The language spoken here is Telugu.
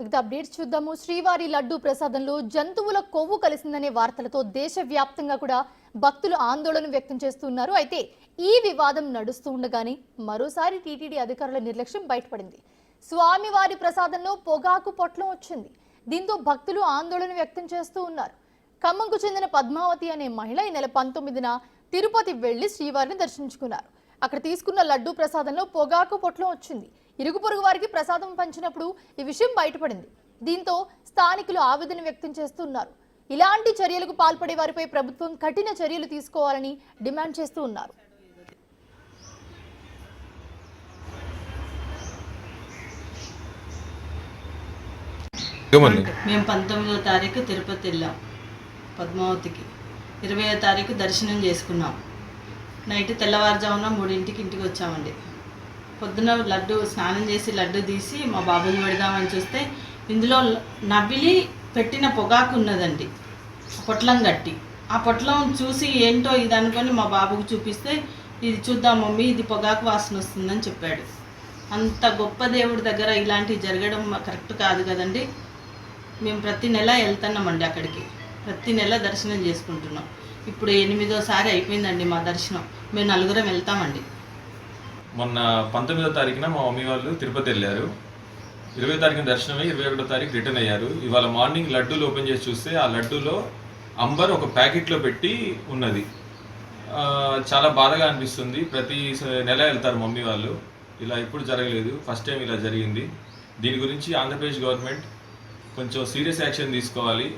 మిగతా అప్డేట్స్ చూద్దాము. శ్రీవారి లడ్డు ప్రసాదంలో జంతువుల కొవ్వు కలిసిందనే వార్తలతో దేశవ్యాప్తంగా కూడా భక్తులు ఆందోళన వ్యక్తం చేస్తున్నారు. అయితే ఈ వివాదం నడుస్తూ ఉండగానే మరోసారి టీటీడీ అధికారుల నిర్లక్ష్యం బయటపడింది. స్వామివారి ప్రసాదంలో పొగాకు పొట్లం వచ్చింది. దీంతో భక్తులు ఆందోళన వ్యక్తం చేస్తూ ఉన్నారు. ఖమ్మంకు చెందిన పద్మావతి అనే మహిళ ఈ నెల 19న తిరుపతి వెళ్లి శ్రీవారిని దర్శించుకున్నారు. అక్కడ తీసుకున్న లడ్డు ప్రసాదంలో పొగాకు పొట్లం వచ్చింది. ఇరుగు పొరుగు వారికి ప్రసాదం పంచినప్పుడు ఈ విషయం బయటపడింది. దీంతో స్థానికులు ఆవేదన వ్యక్తం చేస్తున్నారు. ఇలాంటి చర్యలకు పాల్పడే వారిపై ప్రభుత్వం కఠిన చర్యలు తీసుకోవాలని డిమాండ్ చేస్తూ ఉన్నారు. మేము 19వ తారీఖు తిరుపతి వెళ్ళాం పద్మావతికి. 20వ తారీఖు దర్శనం చేసుకున్నాం. నైట్ తెల్లవారుజామున 3ంటికి ఇంటికి వచ్చామండి. పొద్దున లడ్డు స్నానం చేసి లడ్డు తీసి మా బాబుని పెడదామని చూస్తే ఇందులో నవిలి పెట్టిన పొగాకు ఉన్నదండి, పొట్లం కట్టి. ఆ పొట్లం చూసి ఏంటో ఇది అనుకొని మా బాబుకు చూపిస్తే, ఇది చూద్దాం మమ్మీ, ఇది పొగాకు వాసన వస్తుందని చెప్పాడు. అంత గొప్ప దేవుడి దగ్గర ఇలాంటివి జరగడం కరెక్ట్ కాదు కదండి. మేము ప్రతి నెల వెళ్తున్నామండి అక్కడికి, ప్రతి నెల దర్శనం చేసుకుంటున్నాం. ఇప్పుడు 8వ అయిపోయిందండి మా దర్శనం. మేము 4గురం వెళ్తామండి. మొన్న 19వ తారీఖున మా మమ్మీ వాళ్ళు తిరుపతి వెళ్ళారు. 20వ తారీఖున దర్శనం అయ్యి 21వ తారీఖు రిటర్న్ అయ్యారు. ఇవాళ మార్నింగ్ లడ్డూలు ఓపెన్ చేసి చూస్తే ఆ లడ్డూలో అంబర్ ఒక ప్యాకెట్లో పెట్టి ఉన్నది. చాలా బాధగా అనిపిస్తుంది. ప్రతి నెల వెళ్తారు మమ్మీ వాళ్ళు. ఇలా ఎప్పుడు జరగలేదు, ఫస్ట్ టైం ఇలా జరిగింది. దీని గురించి ఆంధ్రప్రదేశ్ గవర్నమెంట్ కొంచెం సీరియస్ యాక్షన్ తీసుకోవాలి.